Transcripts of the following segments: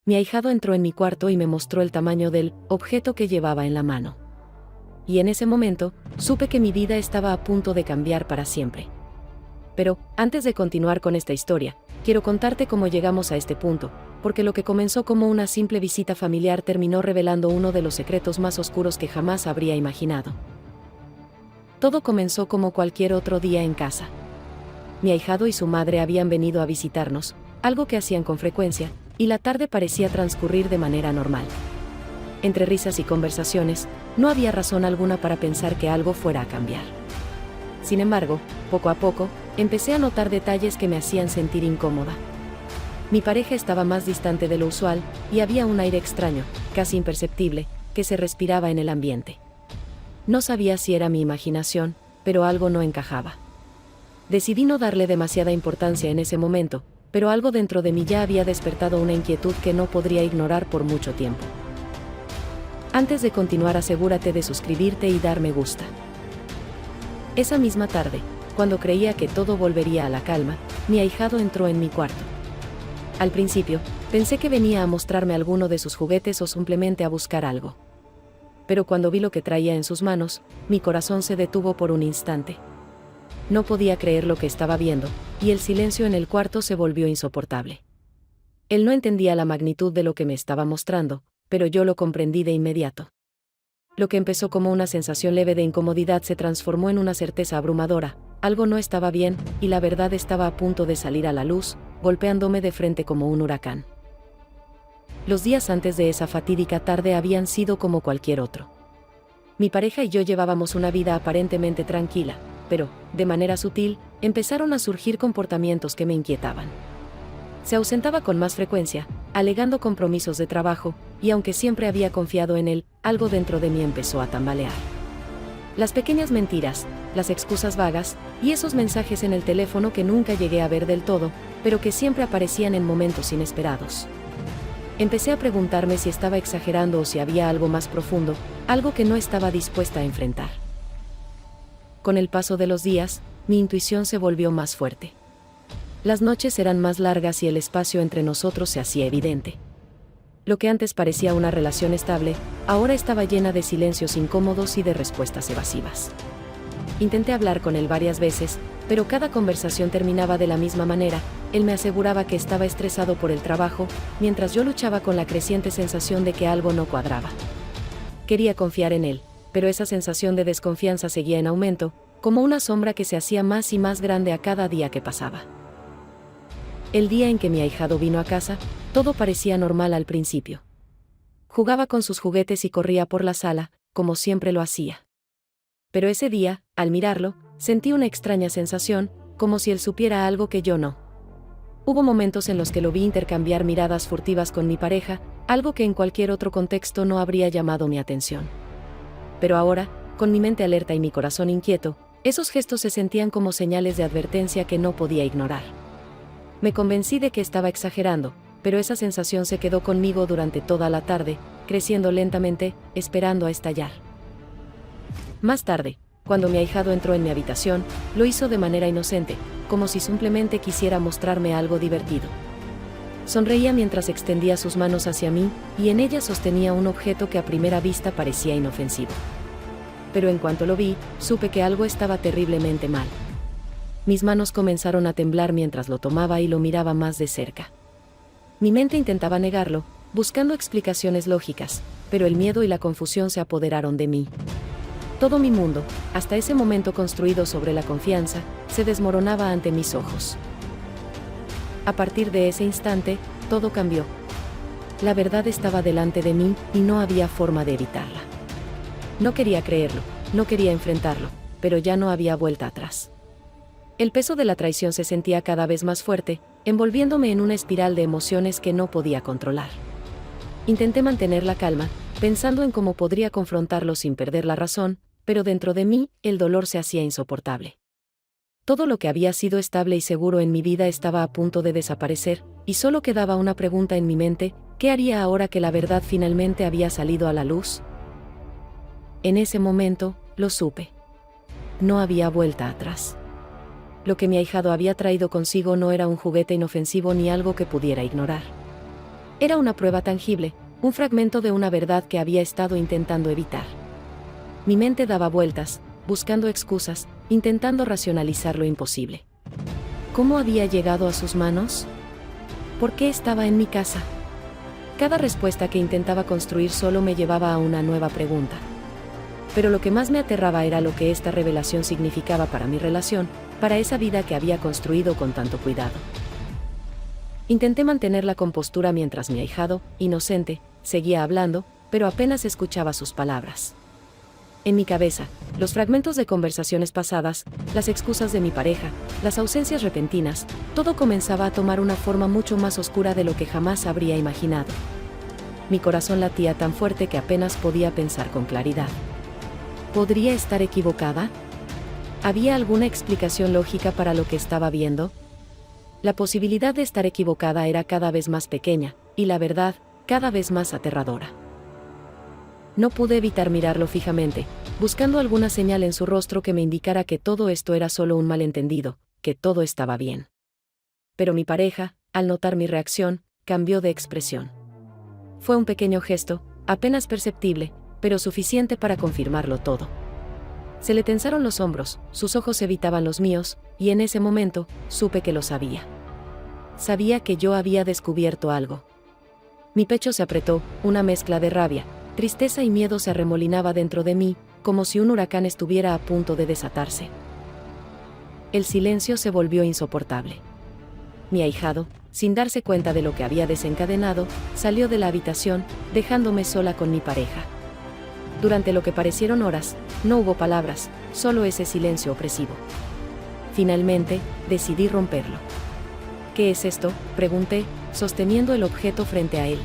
Mi ahijado entró en mi cuarto y me mostró el tamaño del objeto que llevaba en la mano. Y en ese momento, supe que mi vida estaba a punto de cambiar para siempre. Pero, antes de continuar con esta historia, quiero contarte cómo llegamos a este punto, porque lo que comenzó como una simple visita familiar terminó revelando uno de los secretos más oscuros que jamás habría imaginado. Todo comenzó como cualquier otro día en casa. Mi ahijado y su madre habían venido a visitarnos, algo que hacían con frecuencia, y la tarde parecía transcurrir de manera normal. Entre risas y conversaciones, no había razón alguna para pensar que algo fuera a cambiar. Sin embargo, poco a poco, empecé a notar detalles que me hacían sentir incómoda. Mi pareja estaba más distante de lo usual, y había un aire extraño, casi imperceptible, que se respiraba en el ambiente. No sabía si era mi imaginación, pero algo no encajaba. Decidí no darle demasiada importancia en ese momento, pero algo dentro de mí ya había despertado una inquietud que no podría ignorar por mucho tiempo. Antes de continuar, asegúrate de suscribirte y dar me gusta. Esa misma tarde, cuando creía que todo volvería a la calma, mi ahijado entró en mi cuarto. Al principio, pensé que venía a mostrarme alguno de sus juguetes o simplemente a buscar algo. Pero cuando vi lo que traía en sus manos, mi corazón se detuvo por un instante. No podía creer lo que estaba viendo, y el silencio en el cuarto se volvió insoportable. Él no entendía la magnitud de lo que me estaba mostrando, pero yo lo comprendí de inmediato. Lo que empezó como una sensación leve de incomodidad se transformó en una certeza abrumadora. Algo no estaba bien, y la verdad estaba a punto de salir a la luz, golpeándome de frente como un huracán. Los días antes de esa fatídica tarde habían sido como cualquier otro. Mi pareja y yo llevábamos una vida aparentemente tranquila, pero, de manera sutil, empezaron a surgir comportamientos que me inquietaban. Se ausentaba con más frecuencia, alegando compromisos de trabajo, y aunque siempre había confiado en él, algo dentro de mí empezó a tambalear. Las pequeñas mentiras, las excusas vagas, y esos mensajes en el teléfono que nunca llegué a ver del todo, pero que siempre aparecían en momentos inesperados. Empecé a preguntarme si estaba exagerando o si había algo más profundo, algo que no estaba dispuesta a enfrentar. Con el paso de los días, mi intuición se volvió más fuerte. Las noches eran más largas y el espacio entre nosotros se hacía evidente. Lo que antes parecía una relación estable, ahora estaba llena de silencios incómodos y de respuestas evasivas. Intenté hablar con él varias veces, pero cada conversación terminaba de la misma manera. Él me aseguraba que estaba estresado por el trabajo, mientras yo luchaba con la creciente sensación de que algo no cuadraba. Quería confiar en él, pero esa sensación de desconfianza seguía en aumento, como una sombra que se hacía más y más grande a cada día que pasaba. El día en que mi ahijado vino a casa, todo parecía normal al principio. Jugaba con sus juguetes y corría por la sala, como siempre lo hacía. Pero ese día, al mirarlo, sentí una extraña sensación, como si él supiera algo que yo no. Hubo momentos en los que lo vi intercambiar miradas furtivas con mi pareja, algo que en cualquier otro contexto no habría llamado mi atención. Pero ahora, con mi mente alerta y mi corazón inquieto, esos gestos se sentían como señales de advertencia que no podía ignorar. Me convencí de que estaba exagerando, pero esa sensación se quedó conmigo durante toda la tarde, creciendo lentamente, esperando a estallar. Más tarde, cuando mi ahijado entró en mi habitación, lo hizo de manera inocente, como si simplemente quisiera mostrarme algo divertido. Sonreía mientras extendía sus manos hacia mí, y en ellas sostenía un objeto que a primera vista parecía inofensivo. Pero en cuanto lo vi, supe que algo estaba terriblemente mal. Mis manos comenzaron a temblar mientras lo tomaba y lo miraba más de cerca. Mi mente intentaba negarlo, buscando explicaciones lógicas, pero el miedo y la confusión se apoderaron de mí. Todo mi mundo, hasta ese momento construido sobre la confianza, se desmoronaba ante mis ojos. A partir de ese instante, todo cambió. La verdad estaba delante de mí y no había forma de evitarla. No quería creerlo, no quería enfrentarlo, pero ya no había vuelta atrás. El peso de la traición se sentía cada vez más fuerte, envolviéndome en una espiral de emociones que no podía controlar. Intenté mantener la calma, pensando en cómo podría confrontarlo sin perder la razón, pero dentro de mí, el dolor se hacía insoportable. Todo lo que había sido estable y seguro en mi vida estaba a punto de desaparecer, y solo quedaba una pregunta en mi mente: ¿qué haría ahora que la verdad finalmente había salido a la luz? En ese momento, lo supe. No había vuelta atrás. Lo que mi ahijado había traído consigo no era un juguete inofensivo ni algo que pudiera ignorar. Era una prueba tangible, un fragmento de una verdad que había estado intentando evitar. Mi mente daba vueltas, buscando excusas, intentando racionalizar lo imposible. ¿Cómo había llegado a sus manos? ¿Por qué estaba en mi casa? Cada respuesta que intentaba construir solo me llevaba a una nueva pregunta. Pero lo que más me aterraba era lo que esta revelación significaba para mi relación, para esa vida que había construido con tanto cuidado. Intenté mantener la compostura mientras mi ahijado, inocente, seguía hablando, pero apenas escuchaba sus palabras. En mi cabeza, los fragmentos de conversaciones pasadas, las excusas de mi pareja, las ausencias repentinas, todo comenzaba a tomar una forma mucho más oscura de lo que jamás habría imaginado. Mi corazón latía tan fuerte que apenas podía pensar con claridad. ¿Podría estar equivocada? ¿Había alguna explicación lógica para lo que estaba viendo? La posibilidad de estar equivocada era cada vez más pequeña, y la verdad, cada vez más aterradora. No pude evitar mirarlo fijamente, buscando alguna señal en su rostro que me indicara que todo esto era solo un malentendido, que todo estaba bien. Pero mi pareja, al notar mi reacción, cambió de expresión. Fue un pequeño gesto, apenas perceptible, pero suficiente para confirmarlo todo. Se le tensaron los hombros, sus ojos evitaban los míos, y en ese momento, supe que lo sabía. Sabía que yo había descubierto algo. Mi pecho se apretó, una mezcla de rabia, tristeza y miedo se arremolinaba dentro de mí, como si un huracán estuviera a punto de desatarse. El silencio se volvió insoportable. Mi ahijado, sin darse cuenta de lo que había desencadenado, salió de la habitación, dejándome sola con mi pareja. Durante lo que parecieron horas, no hubo palabras, solo ese silencio opresivo. Finalmente, decidí romperlo. ¿Qué es esto?, pregunté, sosteniendo el objeto frente a él.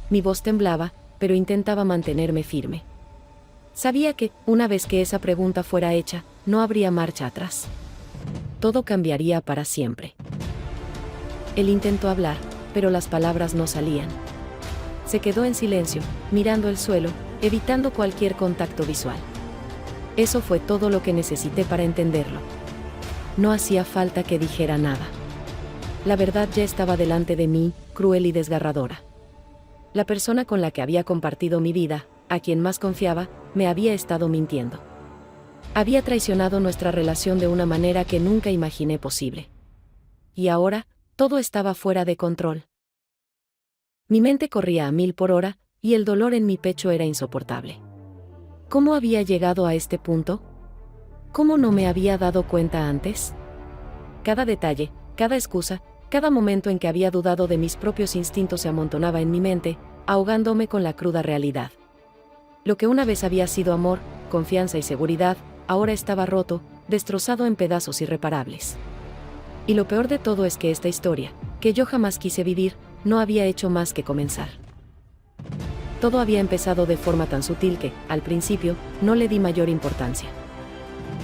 Mi voz temblaba, pero intentaba mantenerme firme. Sabía que, una vez que esa pregunta fuera hecha, no habría marcha atrás. Todo cambiaría para siempre. Él intentó hablar, pero las palabras no salían. Se quedó en silencio, mirando el suelo, evitando cualquier contacto visual. Eso fue todo lo que necesité para entenderlo. No hacía falta que dijera nada. La verdad ya estaba delante de mí, cruel y desgarradora. La persona con la que había compartido mi vida, a quien más confiaba, me había estado mintiendo. Había traicionado nuestra relación de una manera que nunca imaginé posible. Y ahora, todo estaba fuera de control. Mi mente corría a 1000 por hora, y el dolor en mi pecho era insoportable. ¿Cómo había llegado a este punto? ¿Cómo no me había dado cuenta antes? Cada detalle, cada excusa, cada momento en que había dudado de mis propios instintos se amontonaba en mi mente, ahogándome con la cruda realidad. Lo que una vez había sido amor, confianza y seguridad, ahora estaba roto, destrozado en pedazos irreparables. Y lo peor de todo es que esta historia, que yo jamás quise vivir, no había hecho más que comenzar. Todo había empezado de forma tan sutil que, al principio, no le di mayor importancia.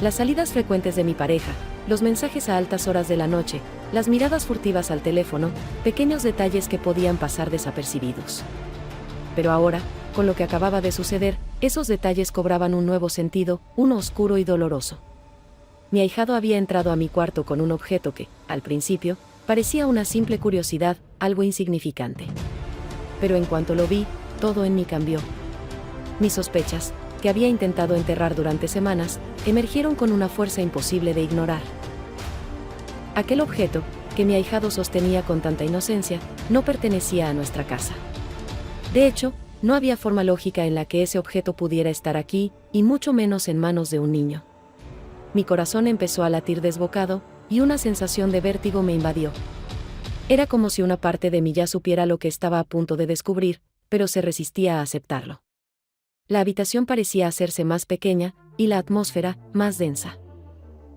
Las salidas frecuentes de mi pareja, los mensajes a altas horas de la noche, las miradas furtivas al teléfono, pequeños detalles que podían pasar desapercibidos. Pero ahora, con lo que acababa de suceder, esos detalles cobraban un nuevo sentido, uno oscuro y doloroso. Mi ahijado había entrado a mi cuarto con un objeto que, al principio, parecía una simple curiosidad, algo insignificante. Pero en cuanto lo vi, todo en mí cambió. Mis sospechas, que había intentado enterrar durante semanas, emergieron con una fuerza imposible de ignorar. Aquel objeto, que mi ahijado sostenía con tanta inocencia, no pertenecía a nuestra casa. De hecho, no había forma lógica en la que ese objeto pudiera estar aquí, y mucho menos en manos de un niño. Mi corazón empezó a latir desbocado, y una sensación de vértigo me invadió. Era como si una parte de mí ya supiera lo que estaba a punto de descubrir, pero se resistía a aceptarlo. La habitación parecía hacerse más pequeña, y la atmósfera, más densa.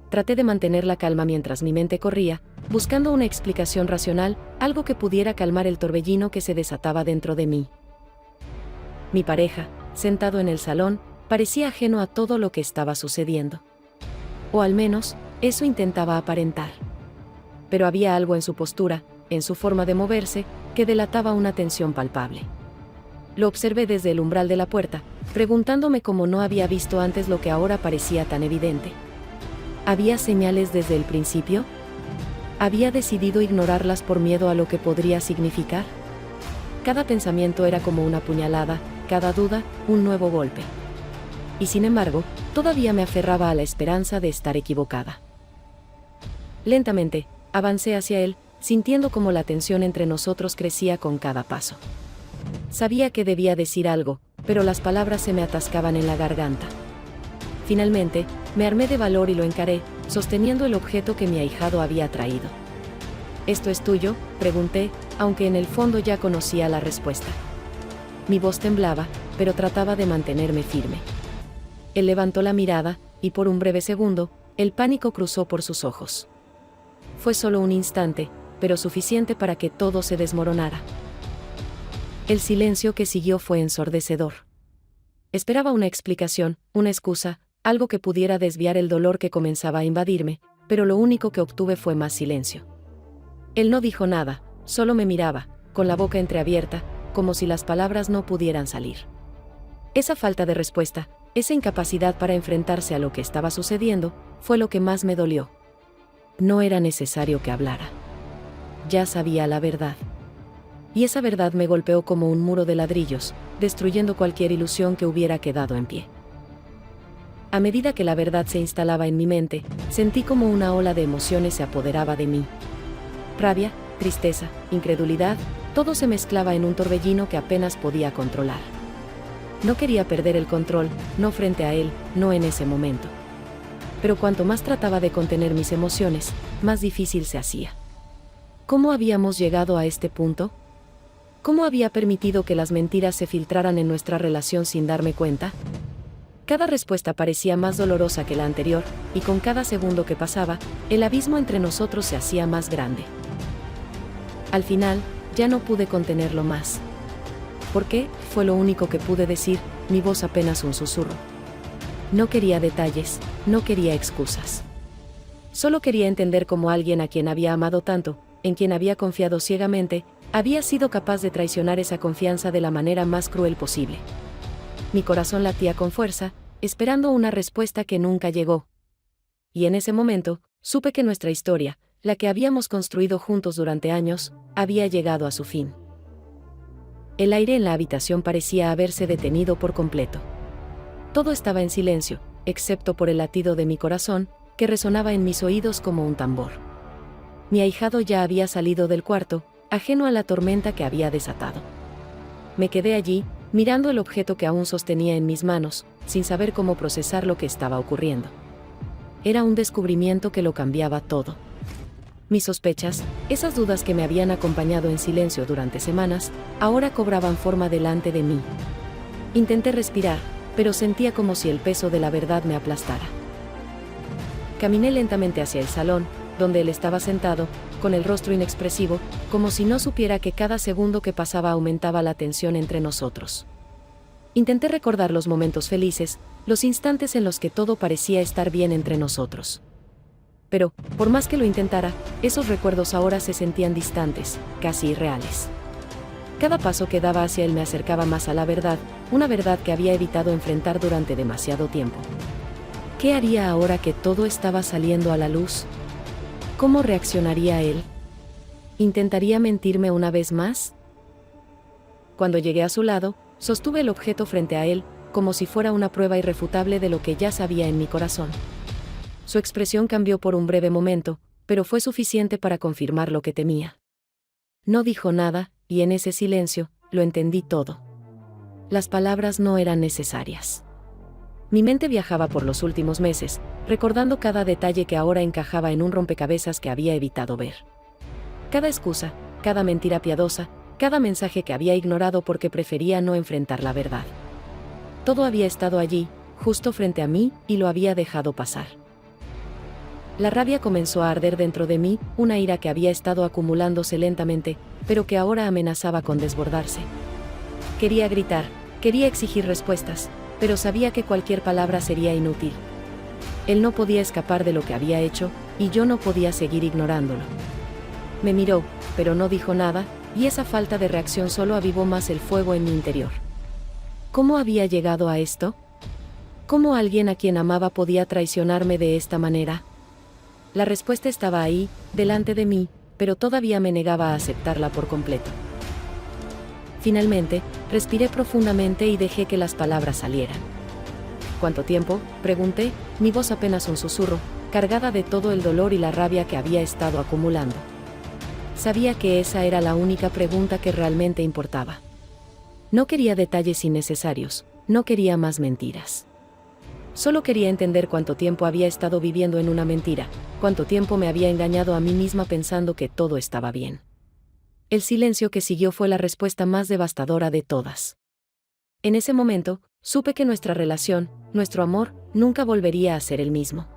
Traté de mantener la calma mientras mi mente corría, buscando una explicación racional, algo que pudiera calmar el torbellino que se desataba dentro de mí. Mi pareja, sentado en el salón, parecía ajeno a todo lo que estaba sucediendo. O al menos, eso intentaba aparentar. Pero había algo en su postura, en su forma de moverse, que delataba una tensión palpable. Lo observé desde el umbral de la puerta, preguntándome cómo no había visto antes lo que ahora parecía tan evidente. ¿Había señales desde el principio? ¿Había decidido ignorarlas por miedo a lo que podría significar? cada pensamiento era como una puñalada, cada duda, un nuevo golpe. Y sin embargo, todavía me aferraba a la esperanza de estar equivocada. Lentamente, avancé hacia él, sintiendo como la tensión entre nosotros crecía con cada paso. Sabía que debía decir algo, pero las palabras se me atascaban en la garganta. Finalmente, me armé de valor y lo encaré, sosteniendo el objeto que mi ahijado había traído. ¿Esto es tuyo?, pregunté, aunque en el fondo ya conocía la respuesta. Mi voz temblaba, pero trataba de mantenerme firme. Él levantó la mirada, y por un breve segundo, el pánico cruzó por sus ojos. Fue solo un instante, pero suficiente para que todo se desmoronara. El silencio que siguió fue ensordecedor. Esperaba una explicación, una excusa, algo que pudiera desviar el dolor que comenzaba a invadirme, pero lo único que obtuve fue más silencio. Él no dijo nada, solo me miraba, con la boca entreabierta, como si las palabras no pudieran salir. Esa falta de respuesta, esa incapacidad para enfrentarse a lo que estaba sucediendo, fue lo que más me dolió. No era necesario que hablara. Ya sabía la verdad. Y esa verdad me golpeó como un muro de ladrillos, destruyendo cualquier ilusión que hubiera quedado en pie. A medida que la verdad se instalaba en mi mente, sentí como una ola de emociones se apoderaba de mí. Rabia, tristeza, incredulidad, todo se mezclaba en un torbellino que apenas podía controlar. No quería perder el control, no frente a él, no en ese momento. Pero cuanto más trataba de contener mis emociones, más difícil se hacía. ¿Cómo habíamos llegado a este punto? ¿Cómo había permitido que las mentiras se filtraran en nuestra relación sin darme cuenta? Cada respuesta parecía más dolorosa que la anterior, y con cada segundo que pasaba, el abismo entre nosotros se hacía más grande. Al final, ya no pude contenerlo más. ¿Por qué? Fue lo único que pude decir, mi voz apenas un susurro. No quería detalles, no quería excusas. Solo quería entender cómo alguien a quien había amado tanto, en quien había confiado ciegamente, había sido capaz de traicionar esa confianza de la manera más cruel posible. Mi corazón latía con fuerza, esperando una respuesta que nunca llegó. Y en ese momento, supe que nuestra historia, la que habíamos construido juntos durante años, había llegado a su fin. El aire en la habitación parecía haberse detenido por completo. Todo estaba en silencio, excepto por el latido de mi corazón, que resonaba en mis oídos como un tambor. Mi ahijado ya había salido del cuarto, ajeno a la tormenta que había desatado. Me quedé allí, mirando el objeto que aún sostenía en mis manos, sin saber cómo procesar lo que estaba ocurriendo. Era un descubrimiento que lo cambiaba todo. Mis sospechas, esas dudas que me habían acompañado en silencio durante semanas, ahora cobraban forma delante de mí. Intenté respirar, pero sentía como si el peso de la verdad me aplastara. Caminé lentamente hacia el salón, donde él estaba sentado, con el rostro inexpresivo, como si no supiera que cada segundo que pasaba aumentaba la tensión entre nosotros. Intenté recordar los momentos felices, los instantes en los que todo parecía estar bien entre nosotros. Pero, por más que lo intentara, esos recuerdos ahora se sentían distantes, casi irreales. Cada paso que daba hacia él me acercaba más a la verdad, una verdad que había evitado enfrentar durante demasiado tiempo. ¿Qué haría ahora que todo estaba saliendo a la luz? ¿Cómo reaccionaría él? ¿Intentaría mentirme una vez más? Cuando llegué a su lado, sostuve el objeto frente a él, como si fuera una prueba irrefutable de lo que ya sabía en mi corazón. Su expresión cambió por un breve momento, pero fue suficiente para confirmar lo que temía. No dijo nada, y en ese silencio, lo entendí todo. Las palabras no eran necesarias. Mi mente viajaba por los últimos meses, recordando cada detalle que ahora encajaba en un rompecabezas que había evitado ver. Cada excusa, cada mentira piadosa, cada mensaje que había ignorado porque prefería no enfrentar la verdad. Todo había estado allí, justo frente a mí, y lo había dejado pasar. La rabia comenzó a arder dentro de mí, una ira que había estado acumulándose lentamente, pero que ahora amenazaba con desbordarse. Quería gritar, quería exigir respuestas, pero sabía que cualquier palabra sería inútil. Él no podía escapar de lo que había hecho, y yo no podía seguir ignorándolo. Me miró, pero no dijo nada, y esa falta de reacción solo avivó más el fuego en mi interior. ¿Cómo había llegado a esto? ¿Cómo alguien a quien amaba podía traicionarme de esta manera? La respuesta estaba ahí, delante de mí, pero todavía me negaba a aceptarla por completo. Finalmente, respiré profundamente y dejé que las palabras salieran. ¿Cuánto tiempo?, pregunté, mi voz apenas un susurro, cargada de todo el dolor y la rabia que había estado acumulando. Sabía que esa era la única pregunta que realmente importaba. No quería detalles innecesarios, no quería más mentiras. Solo quería entender cuánto tiempo había estado viviendo en una mentira, cuánto tiempo me había engañado a mí misma pensando que todo estaba bien. El silencio que siguió fue la respuesta más devastadora de todas. En ese momento, supe que nuestra relación, nuestro amor, nunca volvería a ser el mismo.